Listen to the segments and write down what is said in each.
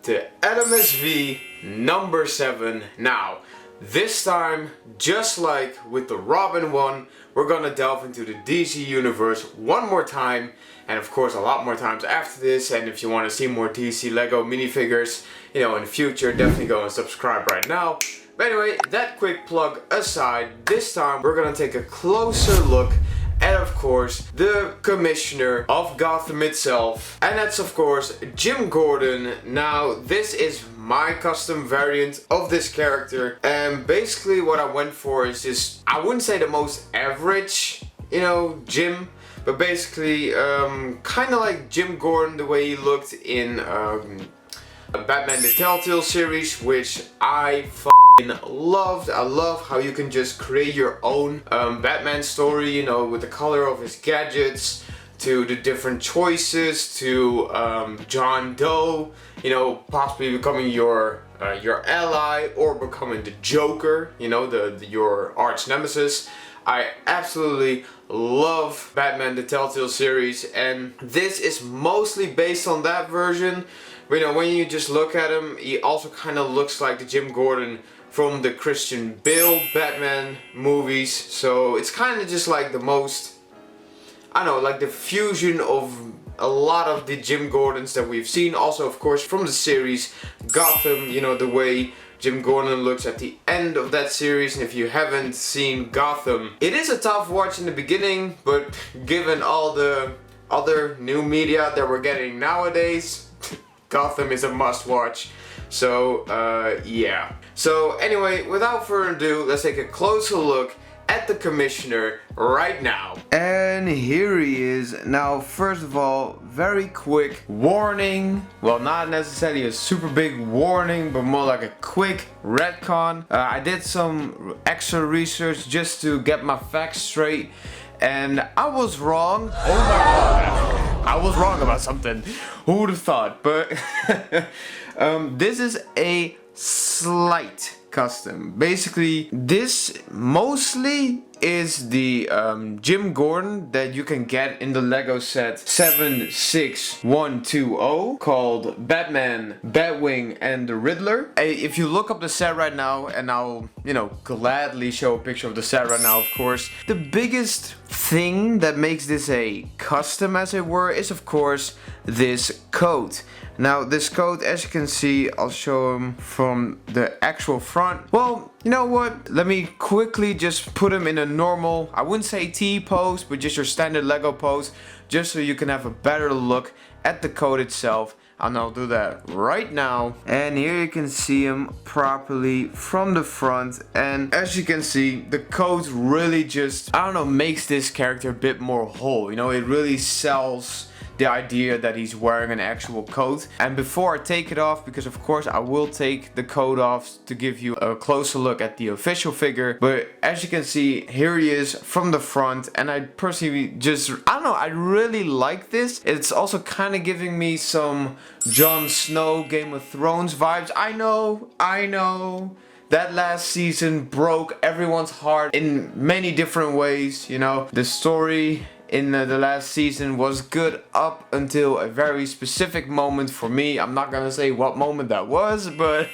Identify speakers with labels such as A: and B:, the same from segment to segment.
A: to L.M.S.V number 7. Now, this time, just like with the Robin one, we're gonna delve into the DC universe one more time, and of course a lot more times after this. And if you want to see more DC Lego minifigures, you know, in the future, definitely go and subscribe right now. But anyway, that quick plug aside, this time we're gonna take a closer look at, of course, the commissioner of Gotham itself, and that's of course Jim Gordon. Now, this is my custom variant of this character, and basically what I went for is just, I wouldn't say the most average, you know, Jim, but basically kind of like Jim Gordon the way he looked in Batman the Telltale series, which I loved. I love how you can just create your own Batman story, you know, with the color of his gadgets, to the different choices, to John Doe, you know, possibly becoming your ally or becoming the Joker, you know, your arch nemesis. I absolutely love Batman the Telltale series, and this is mostly based on that version. But, you know, when you just look at him, he also kind of looks like the Jim Gordon from the Christian Bale Batman movies. So it's kind of just like the most, I don't know, like the fusion of a lot of the Jim Gordons that we've seen. Also, of course, from the series Gotham, you know, the way Jim Gordon looks at the end of that series. And if you haven't seen Gotham, it is a tough watch in the beginning, but given all the other new media that we're getting nowadays, Gotham is a must watch. So yeah. So anyway, without further ado, let's take a closer look at the commissioner right now. And here he is. Now, first of all, very quick warning. Well, not necessarily a super big warning, but more like a quick retcon. I did some extra research just to get my facts straight, and I was wrong. Oh my god. I was wrong about something. Who would have thought? But this is a slight custom. Basically, this mostly is the Jim Gordon that you can get in the Lego set 76120 called Batman, Batwing, and the Riddler. If you look up the set right now, and I'll, you know, gladly show a picture of the set right now, of course, the biggest thing that makes this a custom, as it were, is of course this coat. Now, this coat, as you can see, I'll show him from the actual front. Well, you know what? Let me quickly just put him in a normal, I wouldn't say T pose, but just your standard Lego pose, just so you can have a better look at the coat itself. And I'll do that right now. And here you can see him properly from the front. And as you can see, the coat really just, I don't know, makes this character a bit more whole. You know, it really sells the idea that he's wearing an actual coat. And before I take it off, because of course I will take the coat off to give you a closer look at the official figure, but as you can see, here he is from the front, and I personally just, I don't know, I really like this. It's also kind of giving me some Jon Snow, Game of Thrones vibes. I know that last season broke everyone's heart in many different ways. You know, the story in the last season was good up until a very specific moment for me. I'm not gonna say what moment that was, but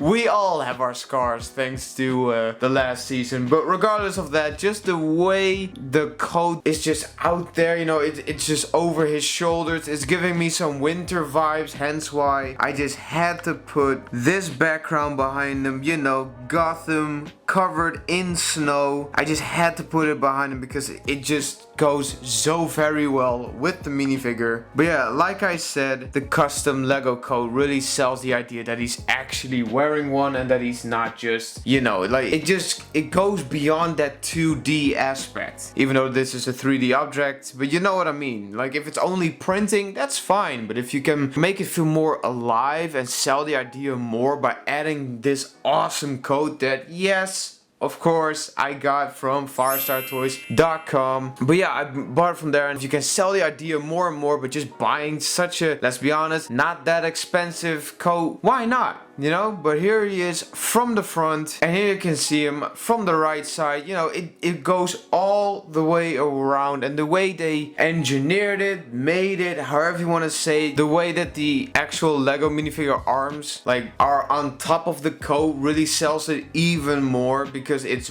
A: we all have our scars thanks to the last season. But regardless of that, just the way the coat is just out there, you know, it's just over his shoulders. It's giving me some winter vibes, hence why I just had to put this background behind him, you know, Gotham covered in snow. I just had to put it behind him because it just goes so very well with the minifigure. But yeah, like I said, the custom Lego coat really sells the idea that he's actually wearing one and that he's not just, you know, like it goes beyond that 2D aspect, even though this is a 3D object. But you know what I mean, like if it's only printing, that's fine, but if you can make it feel more alive and sell the idea more by adding this awesome coat that, yes, of course, I got from firestartoys.com. But yeah, I bought it from there, and if you can sell the idea more and more, but just buying such a, let's be honest, not that expensive coat, why not? you know, but here he is from the front, and here you can see him from the right side. You know, it goes all the way around, and the way they engineered it, made it, however you want to say, the way that the actual Lego minifigure arms like are on top of the coat really sells it even more, because it's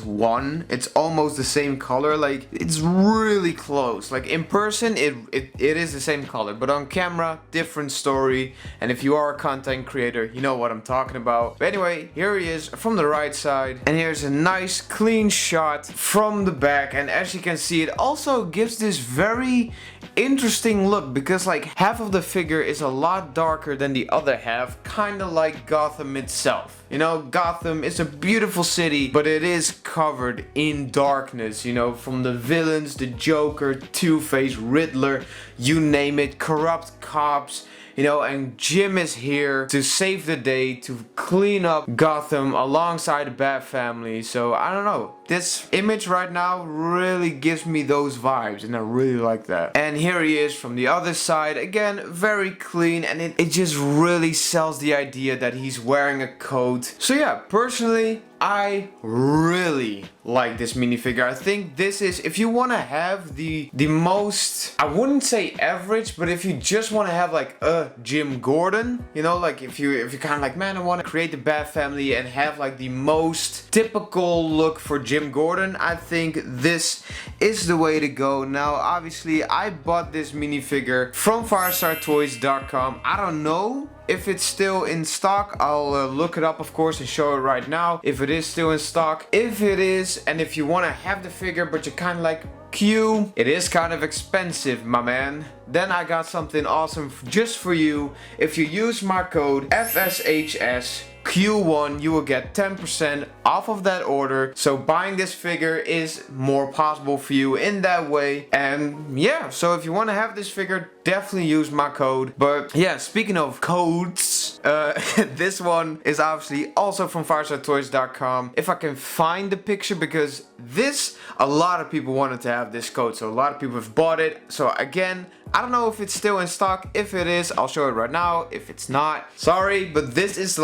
A: almost the same color. Like, it's really close. Like, in person it is the same color, but on camera different story. And if you are a content creator, you know what I'm talking about. But anyway, here he is from the right side, and here's a nice clean shot from the back. And as you can see, it also gives this very interesting look, because like half of the figure is a lot darker than the other half, kind of like Gotham itself. You know, Gotham is a beautiful city, but it is covered in darkness, you know, from the villains, the Joker, Two-Face, Riddler, you name it, corrupt cops. You know, and Jim is here to save the day, to clean up Gotham alongside the Bat family. So I don't know, this image right now really gives me those vibes, and I really like that. And here he is from the other side, again very clean, and it just really sells the idea that he's wearing a coat. So yeah, personally I really like this minifigure. I think this is, if you want to have the most, I wouldn't say average, but if you just want to have like a Jim Gordon, you know, like if you're kind of like, man, I want to create the Bat family and have like the most typical look for Jim Gordon, I think this is the way to go. Now obviously I bought this minifigure from firestartoys.com. I don't know if it's still in stock. I'll look it up, of course, and show it right now if it is still in stock. If it is, and if you want to have the figure but you're kind of like, Q, it is kind of expensive, my man, then I got something awesome just for you. If you use my code FSHS Q1, you will get 10% off of that order. So buying this figure is more possible for you in that way. And yeah, so if you want to have this figure, definitely use my code. But yeah, speaking of codes, this one is obviously also from firestartoys.com. If I can find the picture, because this, a lot of people wanted to have this code, so a lot of people have bought it. So again, I don't know if it's still in stock. If it is, I'll show it right now. If it's not, sorry, but this is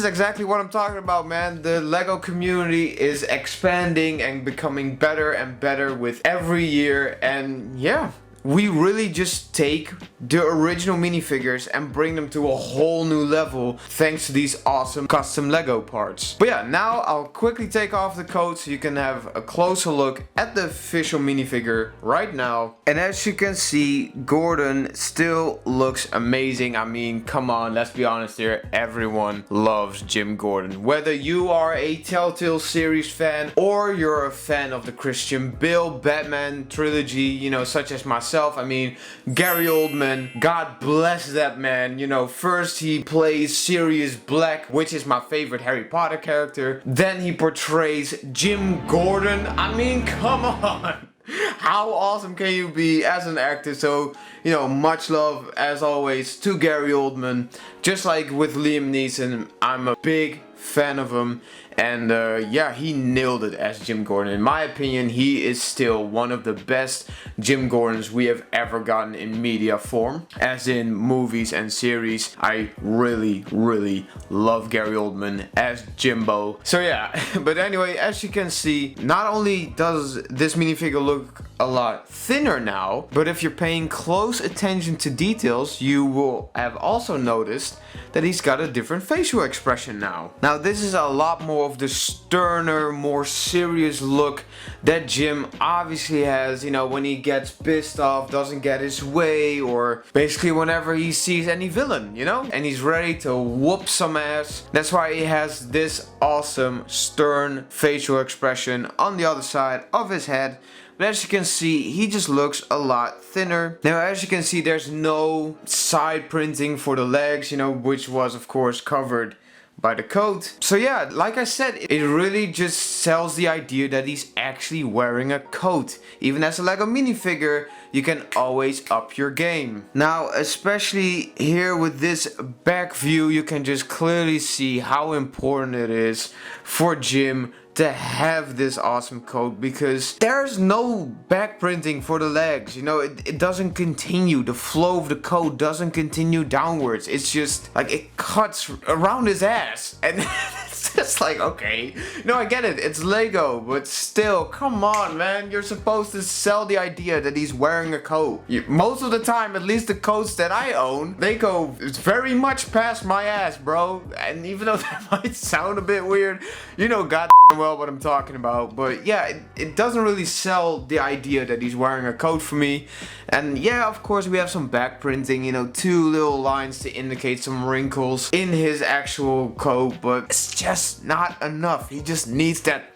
A: exactly what I'm talking about, man. The Lego community is expanding and becoming better and better with every year. And yeah, we really just take the original minifigures and bring them to a whole new level thanks to these awesome custom Lego parts. But yeah, now I'll quickly take off the coat so you can have a closer look at the official minifigure right now. And as you can see, Gordon still looks amazing. I mean, come on, let's be honest here. Everyone loves Jim Gordon. Whether you are a Telltale series fan or you're a fan of the Christian Bale Batman trilogy, you know, such as myself. I mean, Gary Oldman, God bless that man. You know, first he plays Sirius Black, which is my favorite Harry Potter character. Then he portrays Jim Gordon. I mean, come on. How awesome can you be as an actor? So, you know, much love as always to Gary Oldman. Just like with Liam Neeson, I'm a big fan of him. And yeah, he nailed it as Jim Gordon. In my opinion, he is still one of the best Jim Gordons we have ever gotten in media form, as in movies and series. I really, really love Gary Oldman as Jimbo. So yeah, but anyway, as you can see, not only does this minifigure look a lot thinner now, but if you're paying close attention to details, you will have also noticed that he's got a different facial expression now. Now this is a lot more of the sterner, more serious look that Jim obviously has, you know, when he gets pissed off, doesn't get his way, or basically whenever he sees any villain, you know, and he's ready to whoop some ass. That's why he has this awesome stern facial expression on the other side of his head. But as you can see, he just looks a lot thinner. Now, as you can see, there's no side printing for the legs, you know, which was of course covered by the coat. So yeah, like I said, it really just sells the idea that he's actually wearing a coat. Even as a Lego minifigure, you can always up your game. Now, especially here with this back view, you can just clearly see how important it is for Jim to have this awesome coat, because there's no back printing for the legs, you know, it doesn't continue, the flow of the coat doesn't continue downwards, it's just like it cuts around his ass, and it's just like, okay, no, I get it, it's Lego, but still, come on, man, you're supposed to sell the idea that he's wearing a coat. Most of the time, at least the coats that I own, they go very much past my ass, bro, and even though that might sound a bit weird, you know, god well what I'm talking about, but yeah, it doesn't really sell the idea that he's wearing a coat for me. And yeah, of course we have some back printing, you know, 2 little lines to indicate some wrinkles in his actual coat, but it's just not enough. He just needs that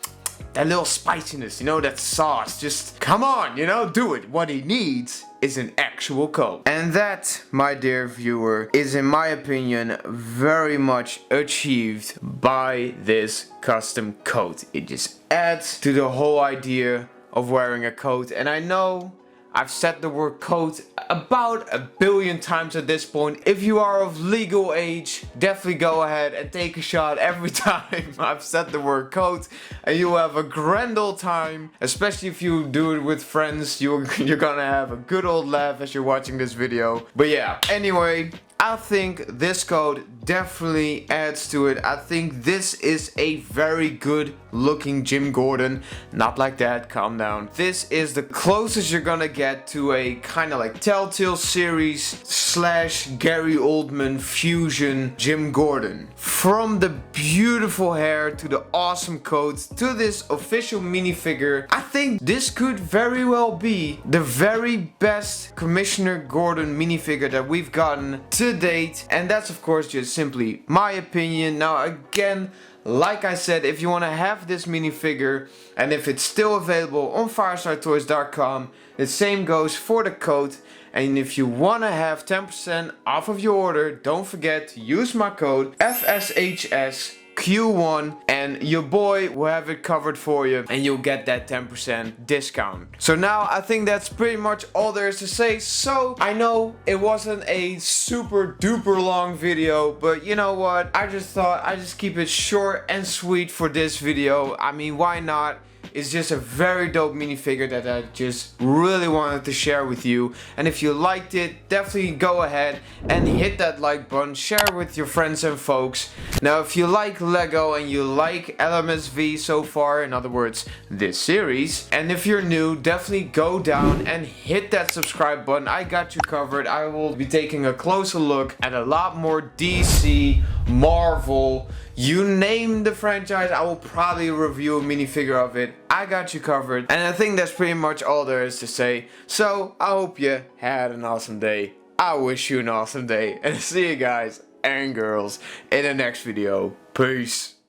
A: little spiciness, you know, that sauce. Just come on, you know, do it. What he needs is an actual coat. And that, my dear viewer, is in my opinion very much achieved by this custom coat. It just adds to the whole idea of wearing a coat. And I know I've said the word coat about 1 billion times at this point. If you are of legal age, definitely go ahead and take a shot every time I've said the word coat, and you'll have a grand old time. Especially if you do it with friends, you're gonna have a good old laugh as you're watching this video. But yeah, anyway, I think this coat definitely adds to it. I think this is a very good looking Jim Gordon. Not like that, calm down. This is the closest you're gonna get to a kind of like Telltale series slash Gary Oldman fusion Jim Gordon. From the beautiful hair to the awesome coat to this official minifigure, I think this could very well be the very best Commissioner Gordon minifigure that we've gotten to date, and that's of course just simply my opinion. Now again, like I said, if you want to have this minifigure and if it's still available on firestartoys.com, the same goes for the coat. And if you want to have 10% off of your order, don't forget to use my code FSHSQ1 and your boy will have it covered for you and you'll get that 10% discount. So now I think that's pretty much all there is to say. So I know it wasn't a super duper long video, but you know what? I just thought I'd just keep it short and sweet for this video. I mean, why not? It's just a very dope minifigure that I just really wanted to share with you. And if you liked it, definitely go ahead and hit that like button, share it with your friends and folks. Now if you like Lego and you like L.M.S.V so far, in other words this series, and if you're new, definitely go down and hit that subscribe button. I got you covered. I will be taking a closer look at a lot more DC, Marvel, you name the franchise, I will probably review a minifigure of it. I got you covered. And I think that's pretty much all there is to say. So I hope you had an awesome day. I wish you an awesome day. And see you guys and girls in the next video. Peace.